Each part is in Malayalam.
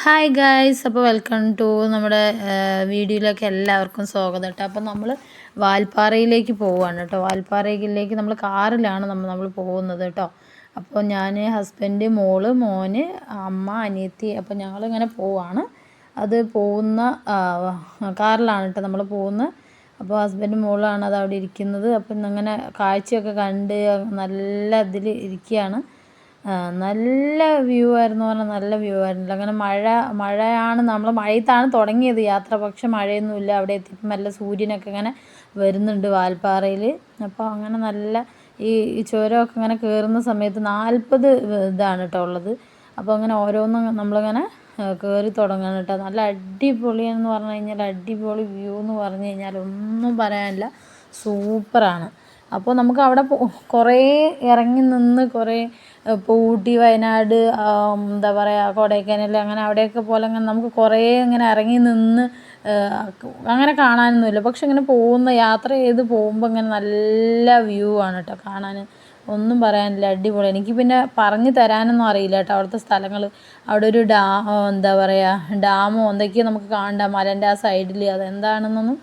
ഹായ് ഗായ്സ്, അപ്പോൾ വെൽക്കം ടു നമ്മുടെ വീഡിയോയിലേക്ക് എല്ലാവർക്കും സ്വാഗതം കേട്ടോ. അപ്പോൾ നമ്മൾ വാൽപ്പാറയിലേക്ക് പോവുകയാണ് കേട്ടോ. വാൽപ്പാറയിലേക്ക് നമ്മൾ കാറിലാണ് നമ്മൾ പോകുന്നത് കേട്ടോ. അപ്പോൾ ഞാൻ, ഹസ്ബൻഡ്, മോള്, മോന്, അമ്മ, അനിയത്തി, അപ്പോൾ ഞങ്ങളിങ്ങനെ പോവാണ്. അത് പോകുന്ന കാറിലാണ് കേട്ടോ നമ്മൾ പോകുന്നത്. അപ്പോൾ ഹസ്ബൻഡ് മോളാണ് അത് അവിടെ ഇരിക്കുന്നത്. അപ്പം അങ്ങനെ കാഴ്ചയൊക്കെ കണ്ട് നല്ല ഇതിൽ ഇരിക്കുകയാണ്. നല്ല വ്യൂ ആയിരുന്നു പറഞ്ഞാൽ നല്ല വ്യൂ ആയിരുന്നില്ല. അങ്ങനെ മഴയാണ്, നമ്മൾ മഴയത്താണ് തുടങ്ങിയത് യാത്ര. പക്ഷെ മഴയൊന്നുമില്ല. അവിടെ എത്തിയപ്പോൾ നല്ല സൂര്യനൊക്കെ ഇങ്ങനെ വരുന്നുണ്ട് വാൽപ്പാറയിൽ. അപ്പോൾ അങ്ങനെ നല്ല ഈ ചുരമൊക്കെ ഇങ്ങനെ കയറുന്ന സമയത്ത് 40 ഇതാണ് കേട്ടോ ഉള്ളത്. അപ്പോൾ അങ്ങനെ ഓരോന്നും നമ്മളിങ്ങനെ കയറി തുടങ്ങണം കേട്ടോ. നല്ല അടിപൊളിയെന്ന് പറഞ്ഞു കഴിഞ്ഞാൽ അടിപൊളി വ്യൂ എന്ന് പറഞ്ഞു കഴിഞ്ഞാൽ ഒന്നും പറയാനില്ല, സൂപ്പറാണ്. അപ്പോൾ നമുക്ക് അവിടെ കുറേ ഇറങ്ങി നിന്ന് കുറേ ഇപ്പോൾ ഊട്ടി, വയനാട്, എന്താ പറയുക, കൊടൈക്കനാൽ, അങ്ങനെ അവിടെയൊക്കെ പോലെ അങ്ങനെ നമുക്ക് കുറേ ഇങ്ങനെ ഇറങ്ങി നിന്ന് അങ്ങനെ കാണാനൊന്നുമില്ല. പക്ഷെ ഇങ്ങനെ യാത്ര ചെയ്ത് പോകുമ്പോൾ ഇങ്ങനെ നല്ല വ്യൂ ആണ് കേട്ടോ കാണാൻ. ഒന്നും പറയാനില്ല, അടിപൊളി. എനിക്ക് പിന്നെ പറഞ്ഞു തരാനൊന്നും അറിയില്ല കേട്ടോ അവിടുത്തെ സ്ഥലങ്ങൾ. അവിടെ ഒരു എന്താ പറയുക, ഡാമോ എന്തൊക്കെയോ നമുക്ക് കാണണ്ട മലേൻ്റെ ആ സൈഡിൽ. അതെന്താണെന്നൊന്നും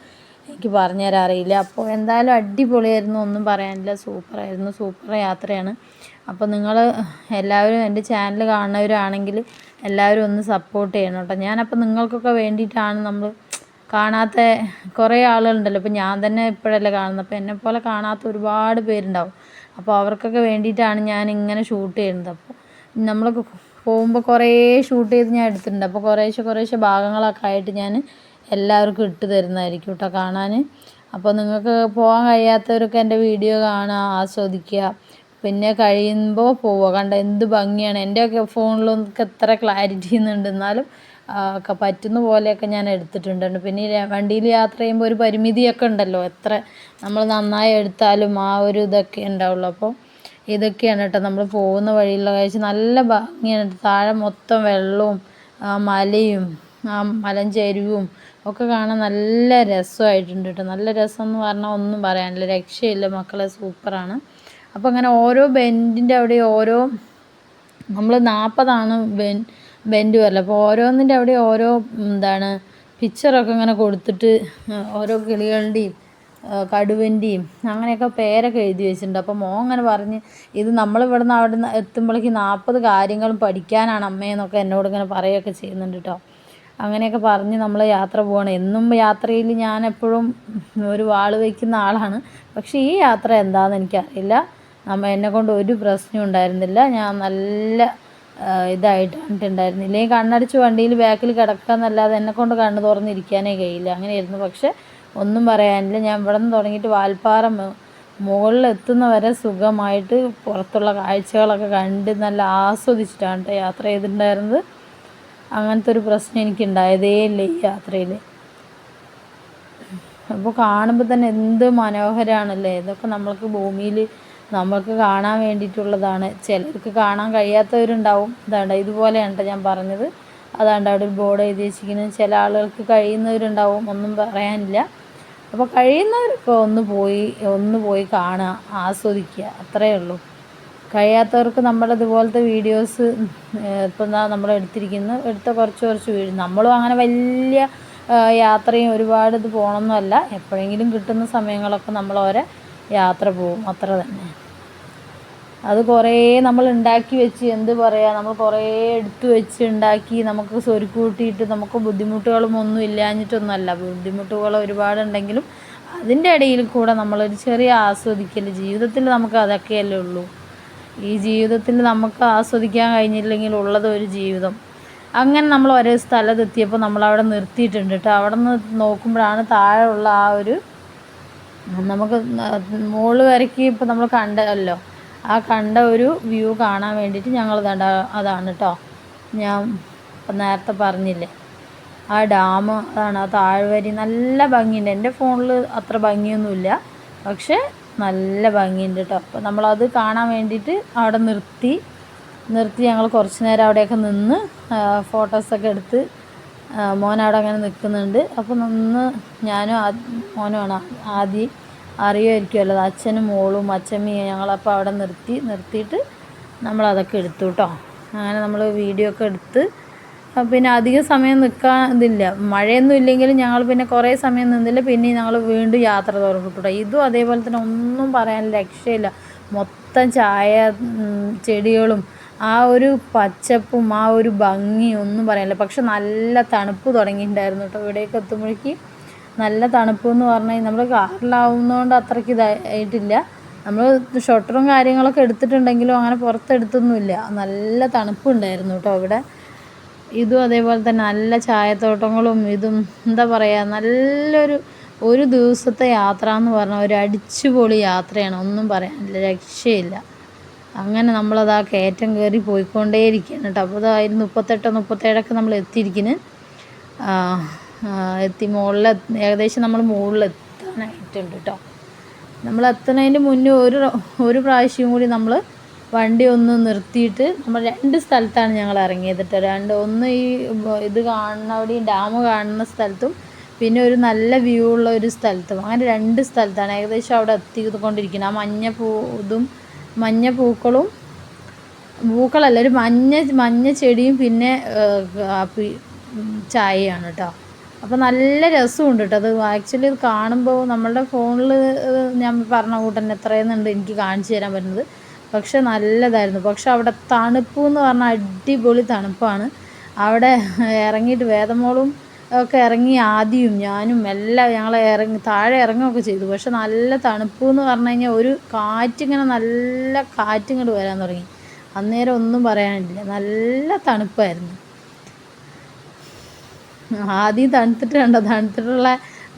എനിക്ക് പറഞ്ഞു തരാൻ അറിയില്ല. അപ്പോൾ എന്തായാലും അടിപൊളിയായിരുന്നു, ഒന്നും പറയാനില്ല, സൂപ്പറായിരുന്നു, സൂപ്പർ യാത്രയാണ്. അപ്പോൾ നിങ്ങൾ എല്ലാവരും എൻ്റെ ചാനൽ കാണുന്നവരാണെങ്കിൽ എല്ലാവരും ഒന്ന് സപ്പോർട്ട് ചെയ്യണം കേട്ടോ. ഞാനപ്പോൾ നിങ്ങൾക്കൊക്കെ വേണ്ടിയിട്ടാണ്, നമ്മൾ കാണാത്ത കുറേ ആളുകളുണ്ടല്ലോ. ഇപ്പോൾ ഞാൻ തന്നെ ഇപ്പോഴല്ലേ കാണുന്നത്. അപ്പോൾ എന്നെപ്പോലെ കാണാത്ത ഒരുപാട് പേരുണ്ടാവും. അപ്പോൾ അവർക്കൊക്കെ വേണ്ടിയിട്ടാണ് ഞാൻ ഇങ്ങനെ ഷൂട്ട് ചെയ്യുന്നത്. അപ്പോൾ നമ്മൾ പോകുമ്പോൾ കുറേ ഷൂട്ട് ചെയ്ത് ഞാൻ എടുത്തിട്ടുണ്ട്. അപ്പോൾ കുറേശ്ശെ ഭാഗങ്ങളൊക്കെ ആയിട്ട് ഞാൻ എല്ലാവർക്കും ഇട്ട് തരുന്നതായിരിക്കും കേട്ടോ കാണാൻ. അപ്പോൾ നിങ്ങൾക്ക് പോകാൻ കഴിയാത്തവരൊക്കെ എൻ്റെ വീഡിയോ കാണുക, ആസ്വദിക്കുക, പിന്നെ കഴിയുമ്പോൾ പോവുക. കണ്ട എന്ത് ഭംഗിയാണ്. എൻ്റെയൊക്കെ ഫോണിലൊക്കെ എത്ര ക്ലാരിറ്റി എന്നുണ്ട്, എന്നാലും ഒക്കെ പറ്റുന്ന പോലെയൊക്കെ ഞാൻ എടുത്തിട്ടുണ്ട്. പിന്നെ വണ്ടിയിൽ യാത്ര ചെയ്യുമ്പോൾ ഒരു പരിമിതിയൊക്കെ ഉണ്ടല്ലോ, എത്ര നമ്മൾ നന്നായി എടുത്താലും ആ ഒരു ഇതൊക്കെ ഉണ്ടാവുള്ളൂ. അപ്പോൾ ഇതൊക്കെയാണ് കേട്ടോ നമ്മൾ പോകുന്ന വഴിയുള്ള കാഴ്ച. നല്ല ഭംഗിയാണ്. താഴെ മൊത്തം വെള്ളവും മലയും മലഞ്ചെരുവും ഒക്കെ കാണാൻ നല്ല രസമായിട്ടുണ്ട് കേട്ടോ. നല്ല രസം എന്ന് പറഞ്ഞാൽ ഒന്നും പറയാനില്ല, രക്ഷയില്ല മക്കളെ, സൂപ്പറാണ്. അപ്പോൾ അങ്ങനെ ഓരോ ബെൻഡിൻ്റെ അവിടെ ഓരോ, നമ്മൾ 40 ബെൻഡ് വരല. അപ്പോൾ ഓരോന്നിൻ്റെ അവിടെ ഓരോ എന്താണ് പിക്ചറൊക്കെ ഇങ്ങനെ കൊടുത്തിട്ട് ഓരോ കിളികളുടെയും കടുവൻ്റെയും അങ്ങനെയൊക്കെ പേരൊക്കെ എഴുതി വെച്ചിട്ടുണ്ട്. അപ്പോൾ മോൻ അങ്ങനെ പറഞ്ഞ്, ഇത് അവിടെ നിന്ന് എത്തുമ്പോഴേക്ക് 40 കാര്യങ്ങളും പഠിക്കാനാണ് അമ്മയെന്നൊക്കെ എന്നോട് ഇങ്ങനെ പറയുകയൊക്കെ ചെയ്യുന്നുണ്ട് കേട്ടോ. അങ്ങനെയൊക്കെ പറഞ്ഞ് നമ്മൾ യാത്ര പോകണം. എന്നും യാത്രയിൽ ഞാൻ എപ്പോഴും ഒരു വാൾ വയ്ക്കുന്ന ആളാണ്. പക്ഷേ ഈ യാത്ര എന്താണെന്ന് എനിക്കറിയില്ല, എന്നെക്കൊണ്ട് ഒരു പ്രശ്നവും ഉണ്ടായിരുന്നില്ല. ഞാൻ നല്ല ഇതായിട്ട് കണ്ടിട്ടുണ്ടായിരുന്നു. ഇല്ലെങ്കിൽ കണ്ണടച്ച് വണ്ടിയിൽ ബാക്കിൽ കിടക്കാമെന്നല്ലാതെ എന്നെക്കൊണ്ട് കണ്ണ് തുറന്നിരിക്കാനേ കഴിയില്ല, അങ്ങനെയായിരുന്നു. പക്ഷെ ഒന്നും പറയാനില്ല. ഞാൻ ഇവിടെ നിന്ന് തുടങ്ങിയിട്ട് വാൽപ്പാറ മുകളിൽ എത്തുന്നവരെ സുഖമായിട്ട് പുറത്തുള്ള കാഴ്ചകളൊക്കെ കണ്ട് നല്ല ആസ്വദിച്ചിട്ടാണ് കേട്ടോ യാത്ര ചെയ്തിട്ടുണ്ടായിരുന്നത്. അങ്ങനത്തെ ഒരു പ്രശ്നം എനിക്കുണ്ടായതേ ഇല്ല ഈ യാത്രയിൽ. അപ്പോൾ കാണുമ്പോൾ തന്നെ എന്ത് മനോഹരമാണല്ലേ. ഇതൊക്കെ നമ്മൾക്ക് ഭൂമിയിൽ നമ്മൾക്ക് കാണാൻ വേണ്ടിയിട്ടുള്ളതാണ്. ചിലർക്ക് കാണാൻ കഴിയാത്തവരുണ്ടാവും. ഇതാണ്ട് ഇതുപോലെയാണ് ഞാൻ പറഞ്ഞത്. അതാണ്ട് അവിടെ ഒരു ബോർഡ് എഴുതി വെച്ചിരിക്കുന്നത്. ചില ആളുകൾക്ക് കഴിയുന്നവരുണ്ടാവും, ഒന്നും പറയാനില്ല. അപ്പോൾ കഴിയുന്നവരൊക്കെ ഒന്ന് പോയി കാണുക, ആസ്വദിക്കുക, അത്രയേ ഉള്ളൂ. കഴിയാത്തവർക്ക് നമ്മളിതുപോലത്തെ വീഡിയോസ് ഇപ്പം നമ്മൾ എടുത്ത കുറച്ച് വീഡിയോ, നമ്മളും അങ്ങനെ വലിയ യാത്രയും ഒരുപാട് ഇത് പോകണമെന്നല്ല, എപ്പോഴെങ്കിലും കിട്ടുന്ന സമയങ്ങളൊക്കെ നമ്മൾ യാത്ര പോകും, അത്ര തന്നെ. അത് കുറേ നമ്മൾ ഉണ്ടാക്കി വെച്ച്, എന്ത് പറയുക, നമ്മൾ കുറേ എടുത്തു വെച്ച് ഉണ്ടാക്കി നമുക്ക് സ്വരുക്ക് കൂട്ടിയിട്ട് നമുക്ക് ബുദ്ധിമുട്ടുകളും ഒന്നും ഇല്ലാഞ്ഞിട്ടൊന്നുമല്ല. ബുദ്ധിമുട്ടുകൾ ഒരുപാടുണ്ടെങ്കിലും അതിൻ്റെ ഇടയിൽ കൂടെ നമ്മളൊരു ചെറിയ ആസ്വദിക്കൽ, ജീവിതത്തിൽ നമുക്ക് അതൊക്കെയല്ലേ ഉള്ളൂ. ഈ ജീവിതത്തിൽ നമുക്ക് ആസ്വദിക്കാൻ കഴിഞ്ഞില്ലെങ്കിൽ ഉള്ളത് ഒരു ജീവിതം. അങ്ങനെ നമ്മൾ ഒരേ സ്ഥലത്തെത്തിയപ്പോൾ നമ്മളവിടെ നിർത്തിയിട്ടുണ്ട് കേട്ടോ. അവിടെ നിന്ന് നോക്കുമ്പോഴാണ് താഴെ ഉള്ള ആ ഒരു, നമുക്ക് മുകളിൽ വരയ്ക്ക് ഇപ്പോൾ നമ്മൾ കണ്ടല്ലോ, ആ കണ്ട ഒരു വ്യൂ കാണാൻ വേണ്ടിയിട്ട് ഞങ്ങൾ അതാണ് കേട്ടോ ഞാൻ ഇപ്പം നേരത്തെ പറഞ്ഞില്ലേ, ആ ഡാം, അതാണ് ആ താഴ്വരി. നല്ല ഭംഗിയുണ്ട്. എൻ്റെ ഫോണിൽ അത്ര ഭംഗിയൊന്നുമില്ല, പക്ഷേ നല്ല ഭംഗിയുണ്ട് കേട്ടോ. അപ്പോൾ നമ്മളത് കാണാൻ വേണ്ടിയിട്ട് അവിടെ നിർത്തി ഞങ്ങൾ കുറച്ച് നേരം അവിടെയൊക്കെ നിന്ന് ഫോട്ടോസൊക്കെ എടുത്ത്, മോനവിടെ അങ്ങനെ നിൽക്കുന്നുണ്ട്. അപ്പോൾ ഞാനും മോനുമാണ് ആദ്യം, അറിയുമായിരിക്കുമല്ലോ, അച്ഛനും മോളും അച്ഛമ്മയും. ഞങ്ങളപ്പോൾ അവിടെ നിർത്തിയിട്ട് നമ്മളതൊക്കെ എടുത്തു കേട്ടോ. അങ്ങനെ നമ്മൾ വീഡിയോ ഒക്കെ എടുത്ത് പിന്നെ അധിക സമയം നിൽക്കാൻ ഇതില്ല. മഴയൊന്നും ഇല്ലെങ്കിലും ഞങ്ങൾ പിന്നെ കുറേ സമയം നിന്നില്ല. പിന്നെ ഞങ്ങൾ വീണ്ടും യാത്ര തുടർന്നു. ഇതും അതേപോലെ തന്നെ ഒന്നും പറയാനില്ല, രക്ഷയില്ല. മൊത്തം ചായ ചെടികളും ആ ഒരു പച്ചപ്പും ആ ഒരു ഭംഗിയും ഒന്നും പറയാനില്ല. പക്ഷെ നല്ല തണുപ്പ് തുടങ്ങിയിട്ടുണ്ടായിരുന്നു കേട്ടോ. ഇവിടേക്ക് എത്തുമ്പോഴേക്ക് നല്ല തണുപ്പ് എന്ന് പറഞ്ഞാൽ നമ്മൾ കാറിലാവുന്നതുകൊണ്ട് അത്രയ്ക്ക് ഇതായിട്ടില്ല. നമ്മൾ ഷൊട്ടറും കാര്യങ്ങളൊക്കെ എടുത്തിട്ടുണ്ടെങ്കിലും അങ്ങനെ പുറത്തെടുത്തൊന്നുമില്ല. നല്ല തണുപ്പുണ്ടായിരുന്നു കേട്ടോ ഇവിടെ. ഇതും അതേപോലെ തന്നെ നല്ല ചായത്തോട്ടങ്ങളും ഇതും എന്താ പറയുക, നല്ലൊരു ഒരു ദിവസത്തെ യാത്ര എന്ന് പറഞ്ഞാൽ ഒരു അടിച്ചുപൊളി യാത്രയാണ്, ഒന്നും പറയാനില്ല, രക്ഷയില്ല. അങ്ങനെ നമ്മളത് ആ കയറ്റം കയറി പോയിക്കൊണ്ടേയിരിക്കുകയാണ് കേട്ടോ. അപ്പോൾ അതായിരുന്നു 37 നമ്മൾ എത്തിയിരിക്കുന്നു. എത്തി മുകളിൽ ഏകദേശം നമ്മൾ മുകളിലെത്താനായിട്ടുണ്ട് കേട്ടോ. നമ്മൾ എത്തുന്നതിന് മുന്നേ ഒരു പ്രാവശ്യം കൂടി നമ്മൾ വണ്ടി ഒന്ന് നിർത്തിയിട്ട് നമ്മൾ 2 സ്ഥലത്താണ് ഞങ്ങൾ ഇറങ്ങിയത് കേട്ടോ. ഒന്ന് ഈ ഇത് കാണുന്ന അവിടെ ഡാം കാണുന്ന സ്ഥലത്തും പിന്നെ ഒരു നല്ല വ്യൂ ഉള്ള ഒരു സ്ഥലത്തും, അങ്ങനെ 2 സ്ഥലത്താണ് ഏകദേശം അവിടെ എത്തിക്കൊണ്ടിരിക്കുന്നത്. ആ മഞ്ഞ പൂക്കളല്ല, ഒരു മഞ്ഞ ചെടിയും പിന്നെ ചായയാണ് കേട്ടോ. അപ്പോൾ നല്ല രസമുണ്ട് കേട്ടോ. അത് ആക്ച്വലി ഇത് കാണുമ്പോൾ നമ്മളുടെ ഫോണിൽ ഞാൻ പറഞ്ഞ കൂട്ടന്നെ എത്രയെന്നുണ്ട് എനിക്ക് കാണിച്ചു തരാൻ പറ്റുന്നത്. പക്ഷെ നല്ലതായിരുന്നു. പക്ഷെ അവിടെ തണുപ്പ് എന്ന് പറഞ്ഞാൽ അടിപൊളി തണുപ്പാണ്. അവിടെ ഇറങ്ങിയിട്ട് വേദമോളും ഒക്കെ ഇറങ്ങി, ആദ്യവും ഞാനും എല്ലാം ഞങ്ങൾ താഴെ ഇറങ്ങുകയൊക്കെ ചെയ്തു. പക്ഷെ നല്ല തണുപ്പ് എന്ന് പറഞ്ഞു കഴിഞ്ഞാൽ ഒരു കാറ്റിങ്ങനെ നല്ല കാറ്റിങ്ങോട്ട് വരാൻ തുടങ്ങി. അന്നേരം ഒന്നും പറയാനില്ല, നല്ല തണുപ്പായിരുന്നു. ആദ്യം തണുത്തിട്ടുള്ള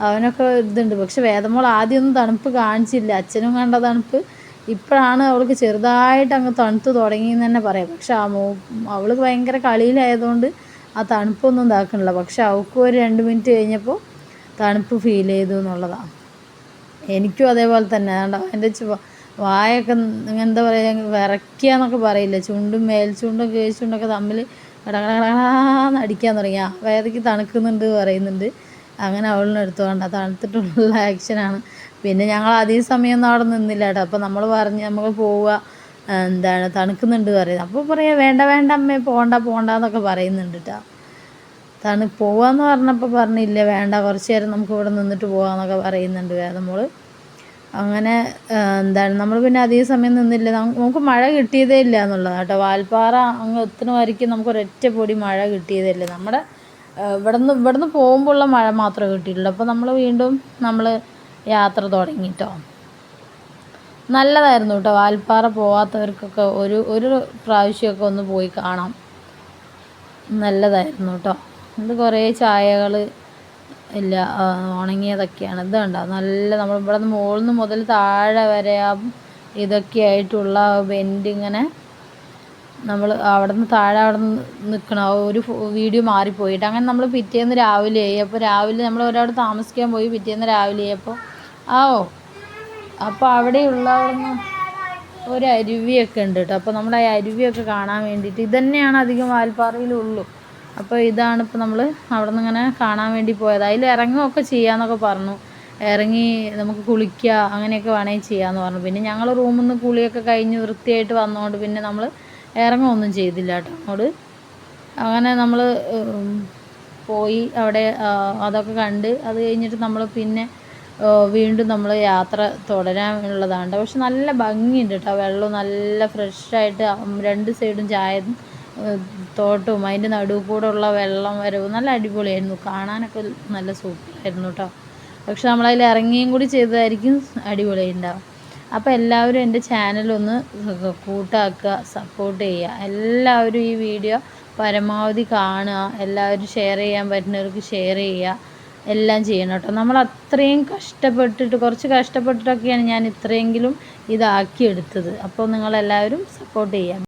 അവനൊക്കെ ഇതുണ്ട്. പക്ഷെ വേദമോൾ ആദ്യമൊന്നും തണുപ്പ് കാണിച്ചില്ല, അച്ഛനും കണ്ട തണുപ്പ്. ഇപ്പോഴാണ് അവൾക്ക് ചെറുതായിട്ട് അങ്ങ് തണുത്ത് തുടങ്ങിയെന്ന് തന്നെ പറയാം. പക്ഷെ അവൾക്ക് ഭയങ്കര കളിയിലായതുകൊണ്ട് ആ തണുപ്പൊന്നും ഇതാക്കണില്ല. പക്ഷെ അവൾക്കും ഒരു 2 മിനിറ്റ് കഴിഞ്ഞപ്പോൾ തണുപ്പ് ഫീൽ ചെയ്തു എന്നുള്ളതാണ്. എനിക്കും അതേപോലെ തന്നെ. അതുകൊണ്ട് എൻ്റെ വായൊക്കെ എന്താ പറയുക, വിറയ്ക്കുക എന്നൊക്കെ പറയില്ല, ചുണ്ടും മേൽചുണ്ടും കീഴ്ചുണ്ടൊക്കെ തമ്മിൽ കടകടകടാന്ന് അടിക്കാൻ തുടങ്ങി. വേദയ്ക്ക് തണുക്കുന്നുണ്ട് പറയുന്നുണ്ട്. അങ്ങനെ അവളിനെടുത്തു വേണ്ട തണുത്തിട്ടുള്ള ആക്ഷനാണ്. പിന്നെ ഞങ്ങൾ അധിക സമയമൊന്നും അവിടെ നിന്നില്ല കേട്ടോ. അപ്പോൾ നമ്മൾ പറഞ്ഞ് നമുക്ക് പോവുക, എന്താണ് തണുക്കുന്നുണ്ട് പറയുന്നത്. അപ്പോൾ പറയാം വേണ്ട അമ്മേ പോകണ്ടെന്നൊക്കെ പറയുന്നുണ്ട് കേട്ടോ. പോവാന്ന് പറഞ്ഞപ്പോൾ പറഞ്ഞില്ല വേണ്ട, കുറച്ച് നേരം നമുക്ക് ഇവിടെ നിന്നിട്ട് പോകാമെന്നൊക്കെ പറയുന്നുണ്ട് വേദമോൾ. അങ്ങനെ എന്താണ് നമ്മൾ പിന്നെ അധിക സമയം നിന്നില്ല. നമുക്ക് മഴ കിട്ടിയതേ ഇല്ല എന്നുള്ളതാണ് കേട്ടോ. വാൽപ്പാറ അങ്ങ് എത്തുന്ന വരയ്ക്കും നമുക്ക് ഒരൊറ്റ പൊടി മഴ കിട്ടിയതേ ഇല്ല. നമ്മുടെ ഇവിടുന്ന് പോകുമ്പോഴുള്ള മഴ മാത്രമേ കിട്ടിയിട്ടുള്ളൂ. അപ്പോൾ നമ്മൾ യാത്ര തുടങ്ങി കേട്ടോ. നല്ലതായിരുന്നു കേട്ടോ. വാൽപ്പാറ പോവാത്തവർക്കൊക്കെ ഒരു പ്രാവശ്യമൊക്കെ ഒന്ന് പോയി കാണാം, നല്ലതായിരുന്നു കേട്ടോ. ഇത് കുറേ ചായകൾ ഇല്ല, ഉണങ്ങിയതൊക്കെയാണ്. ഇത് കണ്ടോ, നല്ല നമ്മൾ ഇവിടെ നിന്ന് മുകളിൽ നിന്ന് മുതൽ താഴെ വരെ ഇതൊക്കെ ആയിട്ടുള്ള ബെൻഡ് ഇങ്ങനെ നമ്മൾ അവിടെ നിന്ന് നിൽക്കണം. ഒരു വീഡിയോ മാറിപ്പോയിട്ട് അങ്ങനെ നമ്മൾ പിറ്റേന്ന് രാവിലെ ആയി. അപ്പോൾ രാവിലെ നമ്മൾ ഒരാൾ താമസിക്കാൻ പോയി, പിറ്റേന്ന് രാവിലെ ആയപ്പോൾ അപ്പോൾ അവിടെയുള്ള ഒരു അരുവിയൊക്കെ ഉണ്ട് കേട്ടോ. അപ്പോൾ നമ്മുടെ ആ അരുവിയൊക്കെ കാണാൻ വേണ്ടിയിട്ട് ഇതന്നെയാണ് അധികം വാൽപ്പാറയിലുള്ളൂ. അപ്പോൾ ഇതാണ് ഇപ്പോൾ നമ്മൾ അവിടെ നിന്ന് ഇങ്ങനെ കാണാൻ വേണ്ടി പോയത്. അതിൽ ഇറങ്ങുകയൊക്കെ ചെയ്യാമെന്നൊക്കെ പറഞ്ഞു. ഇറങ്ങി നമുക്ക് കുളിക്കുക അങ്ങനെയൊക്കെ വേണമെങ്കിൽ ചെയ്യാമെന്ന് പറഞ്ഞു. പിന്നെ ഞങ്ങൾ റൂമിൽ നിന്ന് കുളിയൊക്കെ കഴിഞ്ഞ് വൃത്തിയായിട്ട് വന്നതുകൊണ്ട് പിന്നെ നമ്മൾ ഇറങ്ങുകയൊന്നും ചെയ്തില്ല കേട്ടോ അങ്ങോട്ട്. അങ്ങനെ നമ്മൾ പോയി അവിടെ അതൊക്കെ കണ്ട് അത് കഴിഞ്ഞിട്ട് നമ്മൾ പിന്നെ വീണ്ടും നമ്മൾ യാത്ര തുടരാനുള്ളതാണ്. പക്ഷെ നല്ല ഭംഗിയുണ്ട് കേട്ടോ. വെള്ളം നല്ല ഫ്രഷായിട്ട് 2 സൈഡും ചായ തോട്ടവും അതിൻ്റെ നടുവ് കൂടെ ഉള്ള വെള്ളം വരവും നല്ല അടിപൊളിയായിരുന്നു. കാണാനൊക്കെ നല്ല സൂപ്പറായിരുന്നു കേട്ടോ. പക്ഷെ നമ്മളതിൽ ഇറങ്ങിയും കൂടി ചെയ്തതായിരിക്കും അടിപൊളിയുണ്ടാവും. അപ്പോൾ എല്ലാവരും എൻ്റെ ചാനലൊന്ന് കൂട്ടാക്കുക, സപ്പോർട്ട് ചെയ്യുക. എല്ലാവരും ഈ വീഡിയോ പരമാവധി കാണുക, എല്ലാവരും ഷെയർ ചെയ്യാൻ പറ്റുന്നവർക്ക് ഷെയർ ചെയ്യുക, എല്ലാം ചെയ്യണം കേട്ടോ. നമ്മൾ അത്രയും കുറച്ച് കഷ്ടപ്പെട്ടിട്ടൊക്കെയാണ് ഞാൻ ഇത്രയെങ്കിലും ഇതാക്കിയെടുത്തത്. അപ്പോൾ നിങ്ങളെല്ലാവരും സപ്പോർട്ട് ചെയ്യാം.